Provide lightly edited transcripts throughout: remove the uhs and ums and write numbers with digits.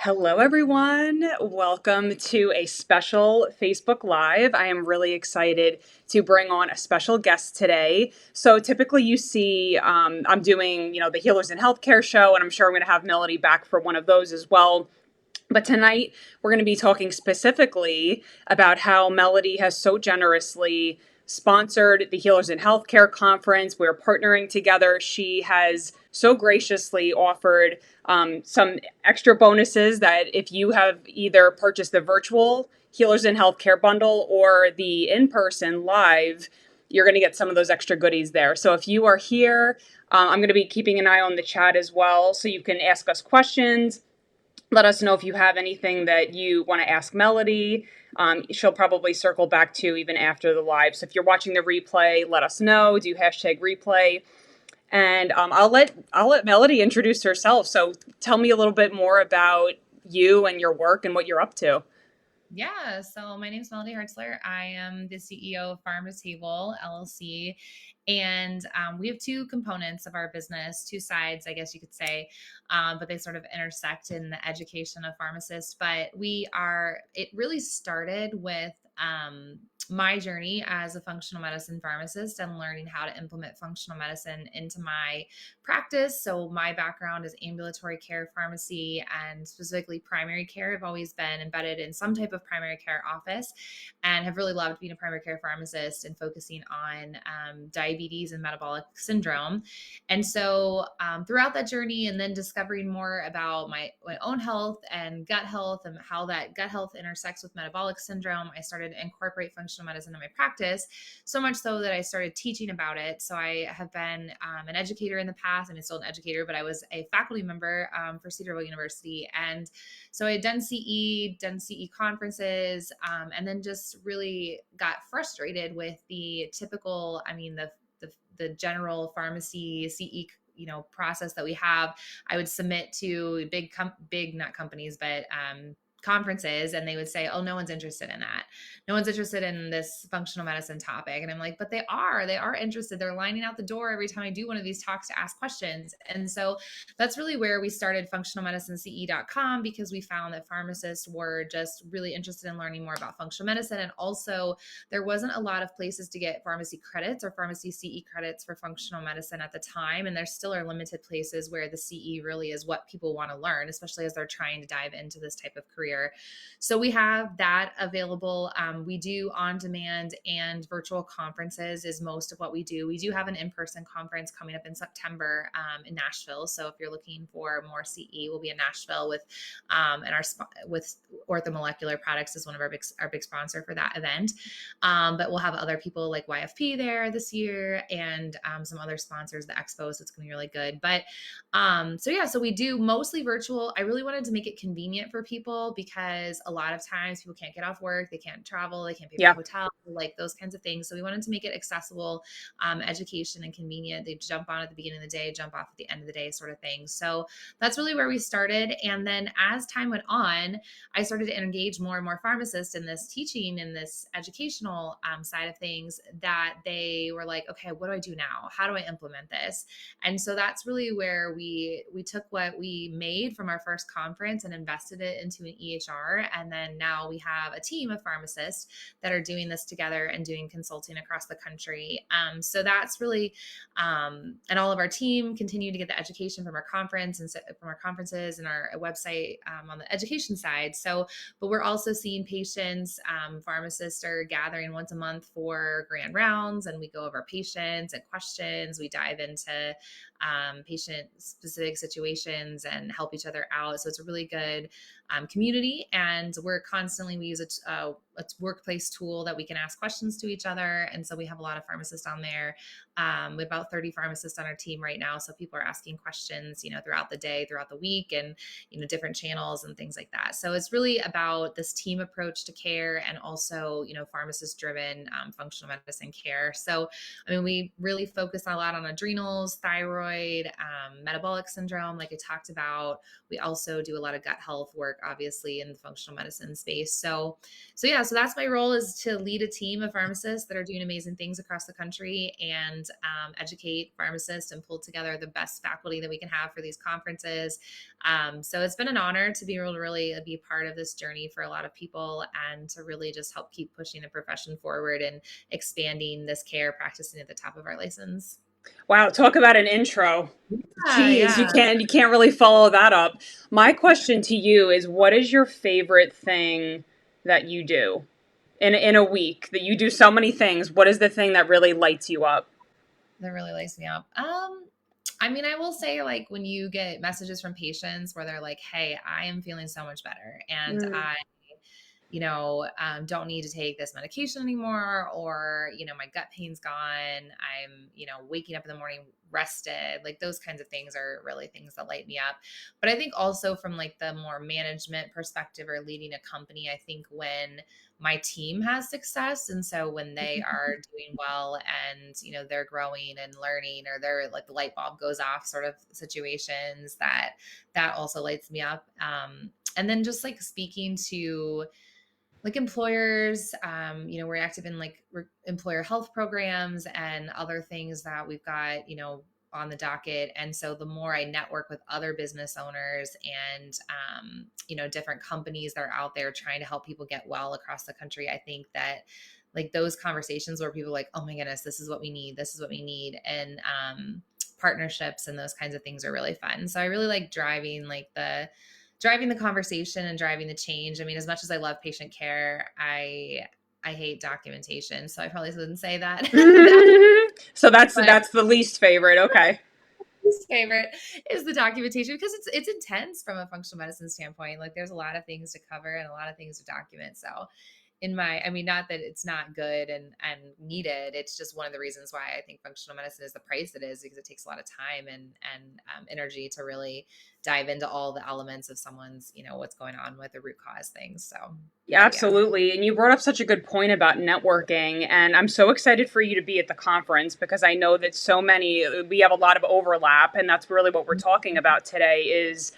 Hello, everyone. Welcome to a special Facebook Live. I am really excited to bring on a special guest today. So typically you see I'm doing, the Healers in Healthcare show, and I'm sure I'm going to have Melody back for one of those as well. But tonight we're going to be talking specifically about how Melody has so generously sponsored the Healers in Healthcare conference. We're partnering together. She has so graciously offered some extra bonuses that if you have either purchased the virtual Healers in Healthcare bundle or the in-person live, you're going to get some of those extra goodies there. So if you are here, I'm going to be keeping an eye on the chat as well, so you can ask us questions. Let us know if you have anything that you want to ask Melody. She'll probably circle back to even after the live. So if you're watching the replay, let us know. Do hashtag replay. And I'll let Melody introduce herself. So tell me a little bit more about you and your work and what you're up to. Yeah, so my name is Melody Hartzler. I am the CEO of PharmToTable LLC, and we have two components of our business, two sides, I guess you could say, but they sort of intersect in the education of pharmacists. But it really started with my journey as a functional medicine pharmacist and learning how to implement functional medicine into my practice. So my background is ambulatory care pharmacy and specifically primary care. I've always been embedded in some type of primary care office and have really loved being a primary care pharmacist and focusing on diabetes and metabolic syndrome. And so throughout that journey and then discovering more about my own health and gut health and how that gut health intersects with metabolic syndrome, I started to incorporate functional medicine in my practice, so much so that I started teaching about it. So I have been an educator in the past. I'm still an educator, but I was a faculty member for Cedarville University. And so I had done CE conferences, and then just really got frustrated with the typical, the general pharmacy CE process that we have. I would submit to big not companies, but conferences, and they would say, oh, no one's interested in that. No one's interested in this functional medicine topic. And I'm like, but they are interested. They're lining out the door every time I do one of these talks to ask questions. And so that's really where we started functionalmedicinece.com, because we found that pharmacists were just really interested in learning more about functional medicine. And also there wasn't a lot of places to get pharmacy credits or pharmacy CE credits for functional medicine at the time. And there still are limited places where the CE really is what people want to learn, especially as they're trying to dive into this type of career. So we have that available. We do on-demand and virtual conferences is most of what we do. We do have an in-person conference coming up in September in Nashville. So if you're looking for more CE, we'll be in Nashville with Orthomolecular Products is one of our big sponsor for that event. But we'll have other people like YFP there this year and some other sponsors, the expo. So it's going to be really good. But so we do mostly virtual. I really wanted to make it convenient for people because a lot of times people can't get off work, they can't travel, they can't pay for a hotel, like those kinds of things. So we wanted to make it accessible, education and convenient. They jump on at the beginning of the day, jump off at the end of the day sort of thing. So that's really where we started. And then as time went on, I started to engage more and more pharmacists in this teaching and this educational side of things, that they were like, okay, what do I do now? How do I implement this? And so that's really where we took what we made from our first conference and invested it into an EHR. And then now we have a team of pharmacists that are doing this together and doing consulting across the country. So that's really, and all of our team continue to get the education from our conference and from our conferences and our website on the education side. So, but we're also seeing patients. Pharmacists are gathering once a month for grand rounds, and we go over patients and questions. We dive into patient specific situations and help each other out. So it's a really good community, and we use a workplace tool that we can ask questions to each other. And so we have a lot of pharmacists on there. We have about 30 pharmacists on our team right now. So people are asking questions, throughout the day, throughout the week, and, different channels and things like that. So it's really about this team approach to care, and also, pharmacist driven functional medicine care. So, we really focus a lot on adrenals, thyroid, metabolic syndrome, like I talked about. We also do a lot of gut health work, obviously, in the functional medicine space. So so that's my role, is to lead a team of pharmacists that are doing amazing things across the country, and educate pharmacists and pull together the best faculty that we can have for these conferences. So it's been an honor to be able to really be part of this journey for a lot of people, and to really just help keep pushing the profession forward and expanding this care, practicing at the top of our license. Wow, talk about an intro. Yeah, Geez, yeah. you can't really follow that up. My question to you is, what is your favorite thing that you do in a week? That you do so many things. What is the thing that really lights you up? That really lights me up. I mean, I will say, like, when you get messages from patients where they're like, "Hey, I am feeling so much better, and Mm. I don't need to take this medication anymore, or, my gut pain's gone. I'm, waking up in the morning rested." Like, those kinds of things are really things that light me up. But I think also from like the more management perspective or leading a company, I think when my team has success, and so when they are doing well, and, they're growing and learning, or they're like the light bulb goes off sort of situations, that also lights me up. And then just like speaking to like employers, we're active in like employer health programs and other things that we've got, on the docket. And so the more I network with other business owners and, different companies that are out there trying to help people get well across the country, I think that like those conversations where people are like, "Oh my goodness, this is what we need. This is what we need." And, partnerships and those kinds of things are really fun. So I really like driving the conversation and driving the change. I mean, as much as I love patient care, I hate documentation, so I probably shouldn't say that. That So my that's the least favorite. Okay. least favorite is the documentation, because it's intense from a functional medicine standpoint. Like, there's a lot of things to cover and a lot of things to document. So I mean, not that it's not good and needed. It's just one of the reasons why I think functional medicine is the price it is, because it takes a lot of time and energy to really dive into all the elements of someone's, what's going on with the root cause things. So, Yeah, yeah. absolutely. And you brought up such a good point about networking. And I'm so excited for you to be at the conference, because I know that we have a lot of overlap. And that's really what we're talking about today is,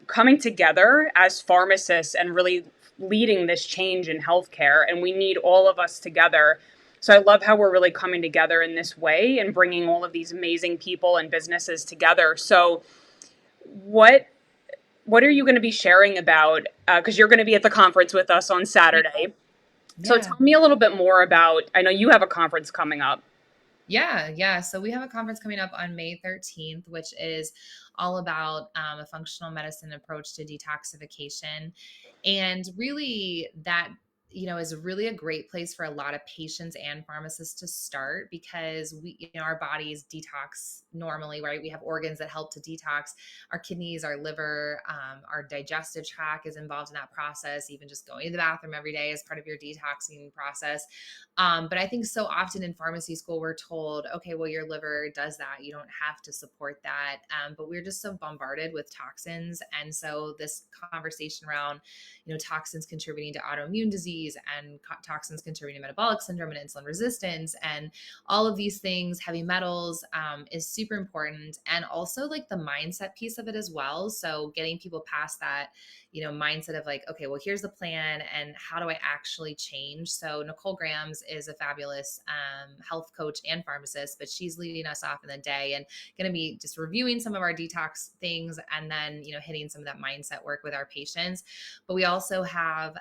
coming together as pharmacists and really leading this change in healthcare. And we need all of us together. So I love how we're really coming together in this way and bringing all of these amazing people and businesses together. So, what what are you going to be sharing about? Because you're going to be at the conference with us on Saturday. So Yeah. tell me a little bit more about. I know you have a conference coming up. Yeah, yeah. So we have a conference coming up on May 13th, which is all about a functional medicine approach to detoxification. And really, that is really a great place for a lot of patients and pharmacists to start, because our bodies detox normally, right? We have organs that help to detox. Our kidneys, our liver, our digestive tract is involved in that process. Even just going to the bathroom every day is part of your detoxing process. But I think so often in pharmacy school, we're told, okay, well, your liver does that. You don't have to support that. But we're just so bombarded with toxins. And so this conversation around, toxins contributing to autoimmune disease, and toxins contributing to metabolic syndrome and insulin resistance, and all of these things, heavy metals, is super important. And also like the mindset piece of it as well. So getting people past that, mindset of like, okay, well, here's the plan and how do I actually change? So Nicole Grams is a fabulous health coach and pharmacist, but she's leading us off in the day and going to be just reviewing some of our detox things, and then, hitting some of that mindset work with our patients. But we also have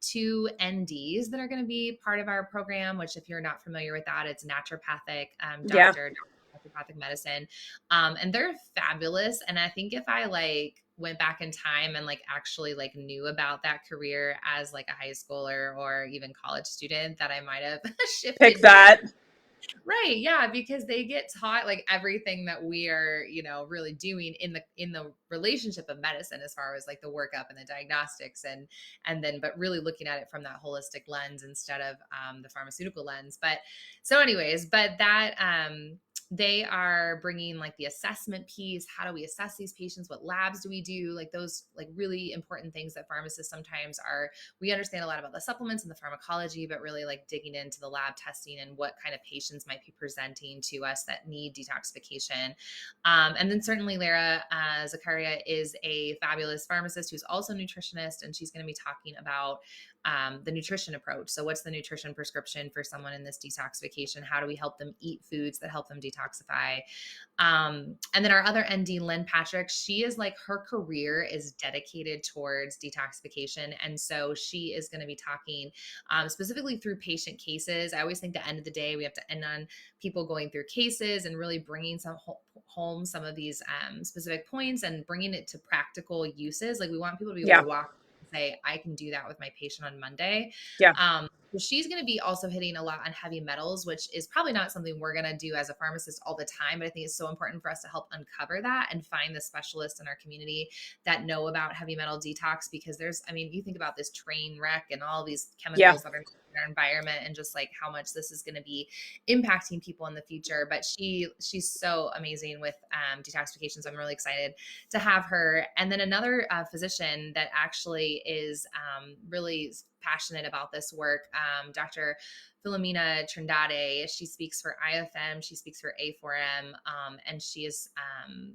two NDs that are going to be part of our program, which, if you're not familiar with that, it's naturopathic Yeah. doctor, naturopathic medicine. And they're fabulous. And I think if I like went back in time and like actually like knew about that career as like a high schooler or even college student, that I might have Pick shifted gears. that. Right. Yeah. Because they get taught like everything that we are, really doing in the relationship of medicine, as far as like the workup and the diagnostics, and then, but really looking at it from that holistic lens instead of the pharmaceutical lens. But so anyways, but that, they are bringing like the assessment piece. How do we assess these patients? What labs do we do? Like those like really important things that pharmacists sometimes are, we understand a lot about the supplements and the pharmacology, but really like digging into the lab testing and what kind of patients might be presenting to us that need detoxification. And then certainly Lara Zakaria is a fabulous pharmacist who's also a nutritionist, and she's going to be talking about the nutrition approach. So what's the nutrition prescription for someone in this detoxification? How do we help them eat foods that help them detoxify? And then our other ND, Lynn Patrick, she is like, her career is dedicated towards detoxification. And so she is going to be talking specifically through patient cases. I always think the end of the day, we have to end on people going through cases and really bringing home some of these specific points and bringing it to practical uses. Like we want people to be able Yeah. to walk and say, I can do that with my patient on Monday. Yeah. She's going to be also hitting a lot on heavy metals, which is probably not something we're going to do as a pharmacist all the time. But I think it's so important for us to help uncover that and find the specialists in our community that know about heavy metal detox, because you think about this train wreck and all these Yeah. chemicals that are in our environment and just like how much this is going to be impacting people in the future. But she's so amazing with detoxification. So I'm really excited to have her. And then another physician that actually is really passionate about this work, Dr. Philomena Trindade. She speaks for IFM, she speaks for A4M, and she is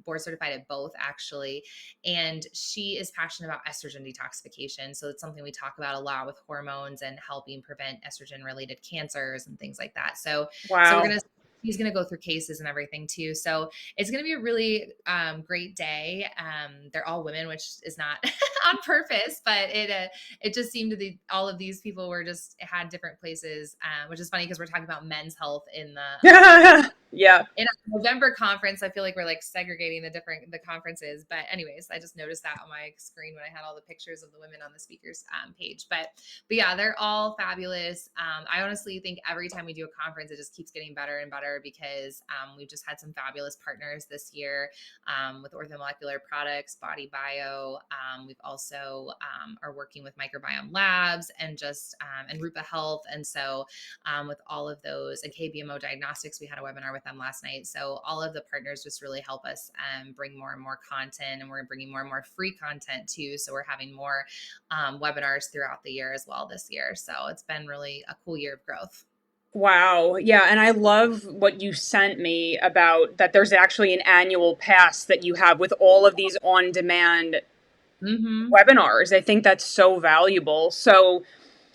board certified at both, actually. And she is passionate about estrogen detoxification. So it's something we talk about a lot with hormones and helping prevent estrogen related cancers and things like that. So Wow. he's going to go through cases and everything too. So it's going to be a really great day. They're all women, which is not on purpose, but it just seemed to be all of these people were just had different places, which is funny because we're talking about men's health in Yeah. in a November conference. I feel like we're like segregating the conferences, but anyways, I just noticed that on my screen when I had all the pictures of the women on the speakers page. But yeah, they're all fabulous. I honestly think every time we do a conference, it just keeps getting better and better because we've just had some fabulous partners this year with orthomolecular products, Body Bio. We've also are working with Microbiome Labs and and Rupa Health, and so with all of those, and KBMO Diagnostics, we had a webinar with them last night. So all of the partners just really help us bring more and more content, and we're bringing more and more free content too. So we're having more webinars throughout the year as well this year. So it's been really a cool year of growth. Wow. Yeah. And I love what you sent me about that there's actually an annual pass that you have with all of these on demand Mm-hmm. webinars. I think that's so valuable. So,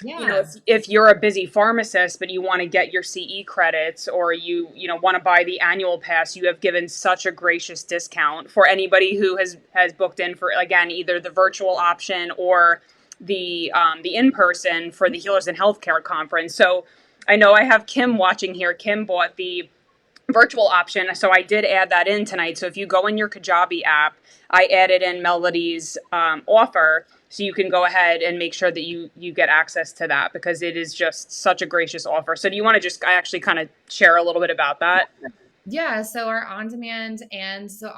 Yeah. if you're a busy pharmacist, but you want to get your CE credits, or want to buy the annual pass, you have given such a gracious discount for anybody who has booked in for, again, either the virtual option or the in-person for the Healers in Healthcare conference. So I know I have Kim watching here. Kim bought the virtual option. So I did add that in tonight. So if you go in your Kajabi app, I added in Melody's offer. So you can go ahead and make sure that you get access to that, because it is just such a gracious offer. So do you want to I actually kind of share a little bit about that? Yeah, so our on-demand, there's an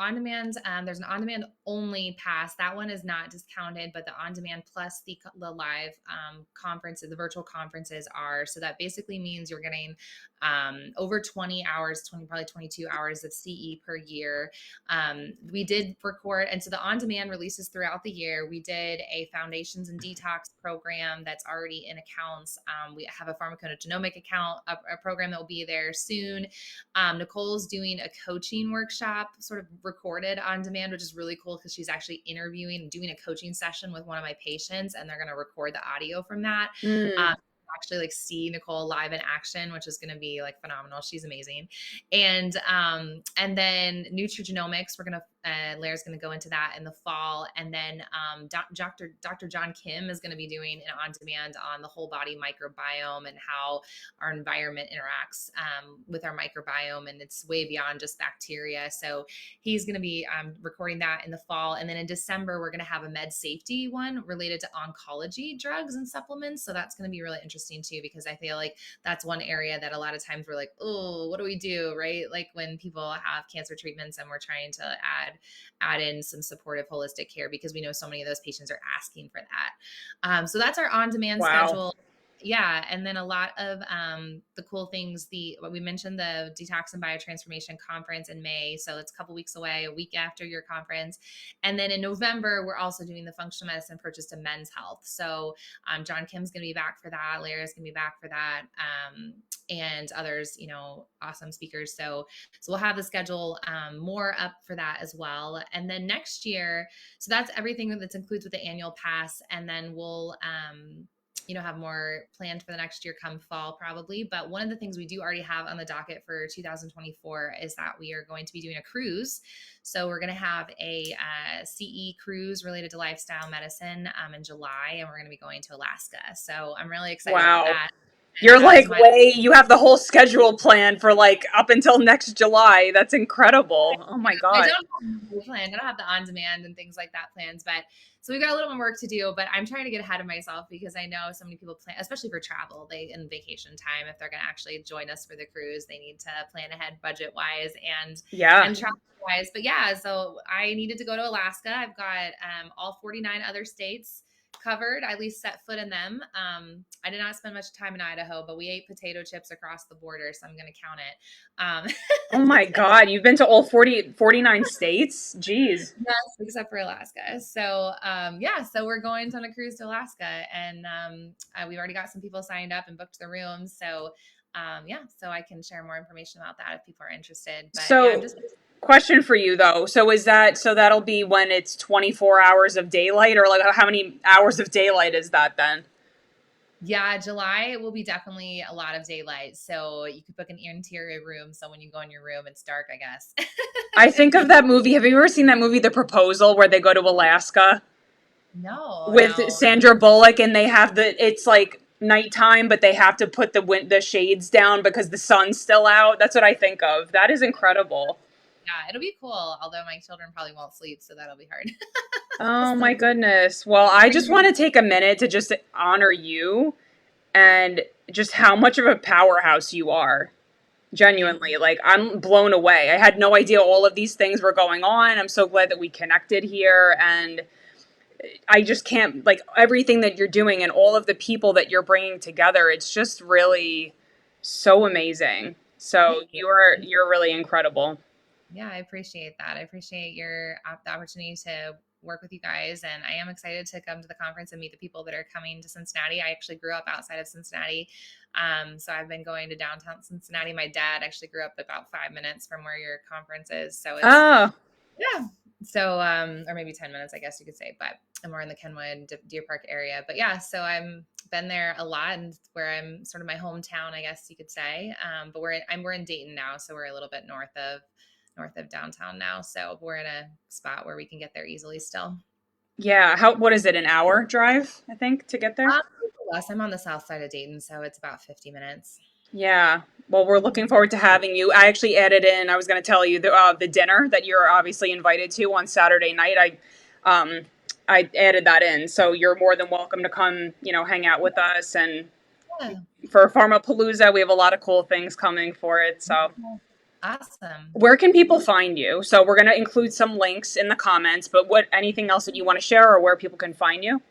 on-demand only pass. That one is not discounted, but the on-demand plus the live conferences, the virtual conferences are. So that basically means you're getting over 20 hours, probably 22 hours of CE per year. We did record, and so the on-demand releases throughout the year. We did a Foundations and Detox program that's already in accounts. We have a pharmacogenomic account, a program that will be there soon. Nicole's doing a coaching workshop sort of recorded on demand, which is really cool because she's actually interviewing and doing a coaching session with one of my patients, and they're going to record the audio from that. Mm. Actually like see Nicole live in action, which is going to be like phenomenal. She's amazing. And then nutrigenomics, Lara's going to go into that in the fall. And then Dr. John Kim is going to be doing an on-demand on the whole body microbiome and how our environment interacts with our microbiome, and it's way beyond just bacteria. So he's going to be recording that in the fall. And then in December, we're going to have a med safety one related to oncology drugs and supplements. So that's going to be really interesting too, because I feel like that's one area that a lot of times we're like, oh, what do we do? Right? Like when people have cancer treatments and we're trying to add in some supportive holistic care, because we know so many of those patients are asking for that. So that's our on-demand schedule. Yeah. And then a lot of the cool things, what we mentioned, the Detox and Biotransformation Conference in May. So it's a couple weeks away, a week after your conference. And then in November, we're also doing the Functional Medicine Approaches to Men's Health. So John Kim's going to be back for that. Lara's going to be back for that. And others, awesome speakers. So we'll have the schedule more up for that as well. And then next year, so that's everything that's included with the annual pass. And then we'll have more planned for the next year come fall probably. But one of the things we do already have on the docket for 2024 is that we are going to be doing a cruise. So we're going to have a CE cruise related to lifestyle medicine in July, and we're going to be going to Alaska. So I'm really excited about Wow. that. And You're that is like my you have the whole schedule planned for like up until next July. That's incredible. Oh my I God. don't have a plan. I don't have the on demand and things like that plans, but so we've got a little more work to do. But I'm trying to get ahead of myself because I know so many people plan, especially for travel, they in vacation time. If they're going to actually join us for the cruise, they need to plan ahead budget wise Yeah. and travel wise. But yeah, so I needed to go to Alaska. I've got all 49 other states covered. I at least set foot in them. I did not spend much time in Idaho, but we ate potato chips across the border, so I'm going to count it. Oh my God. You've been to all 49 states? Jeez. Yes, except for Alaska. So, yeah, so we're going on a cruise to Alaska, and we've already got some people signed up and booked the rooms. So, yeah, so I can share more information about that if people are interested. But yeah, I'm So, just question for you though. So is that so that'll be when it's 24 hours of daylight, or like how many hours of daylight is that then? yeah, July will be definitely a lot of daylight. So you could book an interior room. So when you go in your room, it's dark, I guess. I think of that movie. Have you ever seen that movie, The Proposal, where they go to Alaska No, with no. Sandra Bullock and they have it's like nighttime, but they have to put the shades down because the sun's still out. That's what I think of. That is incredible. Yeah, it'll be cool. Although my children probably won't sleep, so that'll be hard. Oh So, my goodness. Well, I just want to take a minute to just honor you and just how much of a powerhouse you are. thank Genuinely, like I'm blown away. I had no idea all of these things were going on. I'm so glad that we connected here, and I just can't like everything that you're doing and all of the people that you're bringing together. It's just really so amazing. So thank you. you're really incredible. Yeah, I appreciate that. I appreciate the opportunity to work with you guys, and I am excited to come to the conference and meet the people that are coming to Cincinnati. I actually grew up outside of Cincinnati, so I've been going to downtown Cincinnati. My dad actually grew up about 5 minutes from where your conference is, so it's Oh, yeah. So, or maybe 10 minutes, I guess you could say, but I'm more in the Kenwood Deer Park area. But yeah, so I'm been there a lot and where I'm sort of my hometown, I guess you could say. But we're in Dayton now. So we're a little bit north of downtown now. So we're in a spot where we can get there easily still. yeah. What is it? An hour drive, I think, to get there? Um, Less. I'm on the south side of Dayton, so it's about 50 minutes. Yeah. Well, we're looking forward to having you. I actually added in. I was going to tell you the dinner that you're obviously invited to on Saturday night. Um, I added that in, so you're more than welcome to come. Hang out with us. And Yeah. for Pharmapalooza, we have a lot of cool things coming for it. So, Awesome. where can people find you? So, we're going to include some links in the comments. But anything else that you want to share, or where people can find you?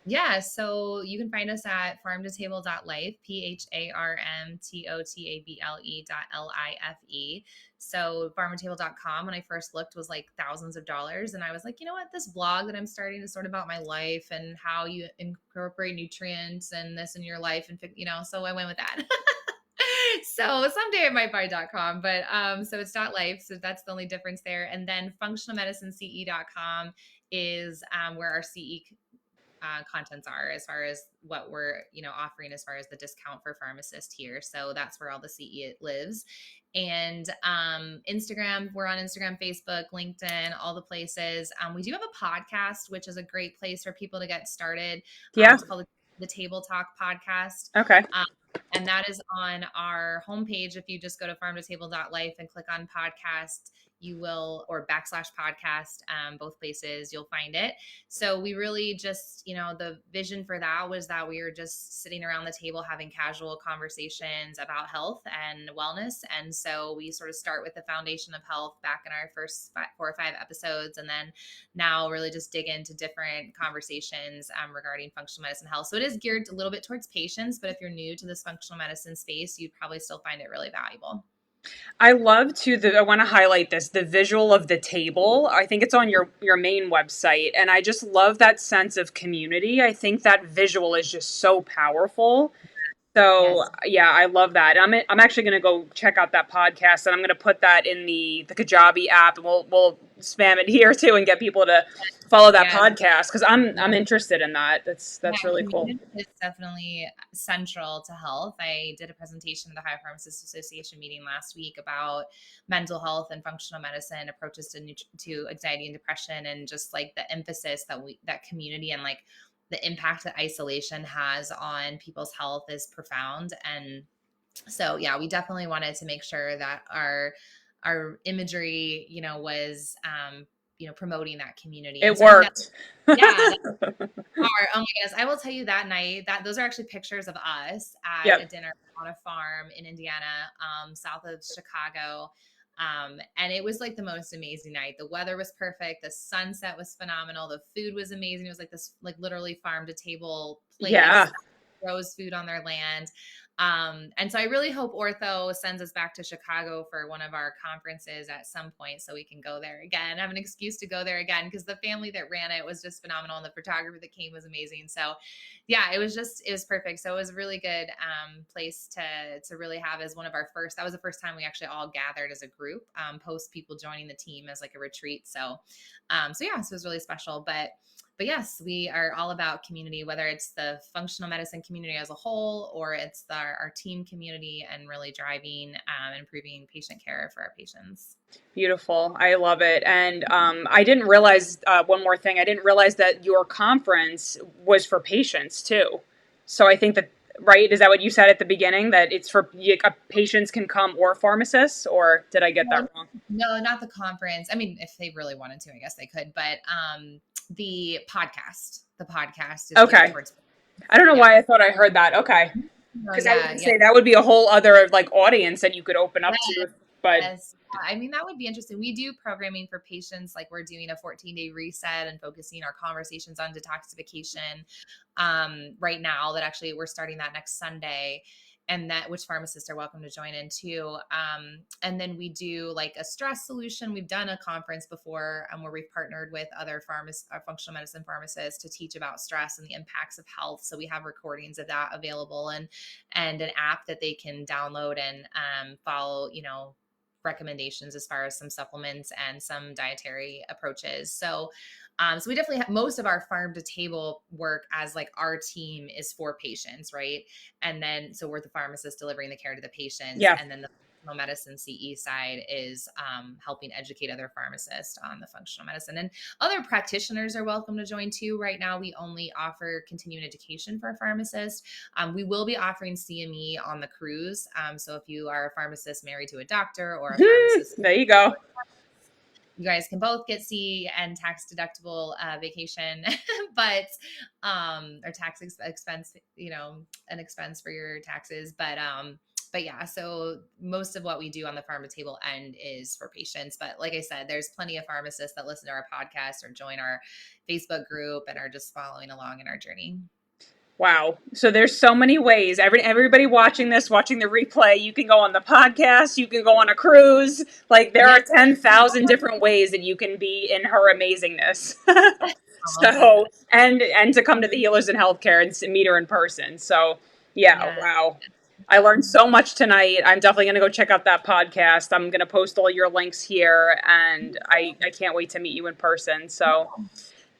Yeah, so you can find us at pharmtotable.life, pharmtotable.life. So pharmatable.com, when I first looked, was like thousands of dollars. And I was like, you know what, this blog that I'm starting to sort about my life and how you incorporate nutrients and this in your life, and so I went with that. So someday it might buy .com, but so it's .life, so that's the only difference there. And then functionalmedicinece.com is where our CE contents are as far as what we're offering as far as the discount for pharmacists here. So that's where all the CE lives. And Instagram, we're on Instagram, Facebook, LinkedIn, all the places. We do have a podcast, which is a great place for people to get started. Yeah. It's called the Table Talk Podcast. Okay. And that is on our homepage. If you just go to pharmtotable.life and click on podcast, you will, or /podcast, both places, you'll find it. So we really just, the vision for that was that we were just sitting around the table having casual conversations about health and wellness. And so we sort of start with the foundation of health back in our first 4 or 5 episodes. And then now really just dig into different conversations regarding functional medicine health. So it is geared a little bit towards patients, but if you're new to this functional medicine space, you'd probably still find it really valuable. I love I want to highlight the visual of the table. I think it's on your main website, and I just love that sense of community. I think that visual is just so powerful. So Yes. yeah, I love that. I'm actually going to go check out that podcast, and I'm going to put that in the Kajabi app, and we'll spam it here too and get people to follow that Yeah. podcast because I'm Yeah. interested in that. That's Yeah, really cool. community is definitely central to health. I did a presentation at the High Pharmacists Association meeting last week about mental health and functional medicine approaches to anxiety and depression, and just like the emphasis that community and like the impact that isolation has on people's health is profound. And so yeah, we definitely wanted to make sure that our imagery, was promoting that community. And It so I think that, worked. yeah, oh my goodness. I will tell you that night that those are actually pictures of us at a Yep. dinner on a farm in Indiana, south of Chicago. And it was like the most amazing night. The weather was perfect. The sunset was phenomenal. The food was amazing. It was like this, like literally farm to table place, Yeah. grows food on their land. And so I really hope Ortho sends us back to Chicago for one of our conferences at some point so we can go there again. Have an excuse to go there again because the family that ran it was just phenomenal and the photographer that came was amazing. So yeah, it was perfect. So it was a really good place to really have as one of our first. That was the first time we actually all gathered as a group, post people joining the team as like a retreat. So so yeah, so it was really special. But yes, we are all about community, whether it's the functional medicine community as a whole, or it's our team community, and really driving improving patient care for our patients. Beautiful. I love it. And I didn't realize one more thing. I didn't realize that your conference was for patients too. So I think that, right? Is that what you said at the beginning? That it's for patients can come or pharmacists, or did I get that wrong? No, not the conference. I mean, if they really wanted to, I guess they could. But the podcast is Okay. geared towards. I don't know Yeah. why I thought I heard that. Okay. No, Because I was yeah, going to yeah. say that would be a whole other like audience that you could open up to. But Yes. I mean, that would be interesting. We do programming for patients, like we're doing a 14-day reset and focusing our conversations on detoxification right now. That actually we're starting that next Sunday, and that which pharmacists are welcome to join in too. And then we do like a stress solution. We've done a conference before where we've partnered with other functional medicine pharmacists to teach about stress and the impacts of health. So we have recordings of that available, and an app that they can download and follow, recommendations as far as some supplements and some dietary approaches. So we definitely have most of our farm to table work as like our team is for patients, right? And then so we're the pharmacist delivering the care to the patients, yeah. and then the functional medicine CE side is helping educate other pharmacists on the functional medicine. And other practitioners are welcome to join too. Right now, we only offer continuing education for pharmacists. We will be offering CME on the cruise. So if you are a pharmacist married to a doctor or a pharmacist, there you go. you guys can both get CE and tax deductible vacation, but or tax expense, an expense for your taxes. But yeah, so most of what we do on the farm to table end is for patients. But like I said, there's plenty of pharmacists that listen to our podcast or join our Facebook group and are just following along in our journey. Wow. So there's so many ways. Everybody watching the replay, you can go on the podcast, you can go on a cruise. Like there are 10,000 different ways that you can be in her amazingness. So, and to come to the Healers in Healthcare and meet her in person. So, yeah, wow. I learned so much tonight. I'm definitely going to go check out that podcast. I'm going to post all your links here, and I can't wait to meet you in person. So,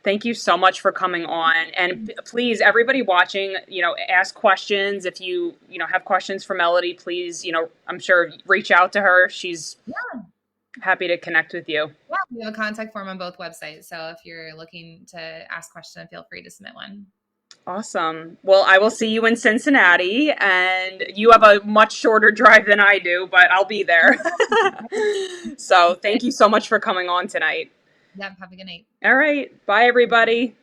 thank you so much for coming on. And please, everybody watching, ask questions. If you have questions for Melody, please, I'm sure reach out to her. She's happy to connect with you. Yeah, we have a contact form on both websites. So if you're looking to ask questions, feel free to submit one. Awesome. Well, I will see you in Cincinnati, and you have a much shorter drive than I do, but I'll be there. So thank you so much for coming on tonight. Yeah, have a good night. All right. Bye, everybody.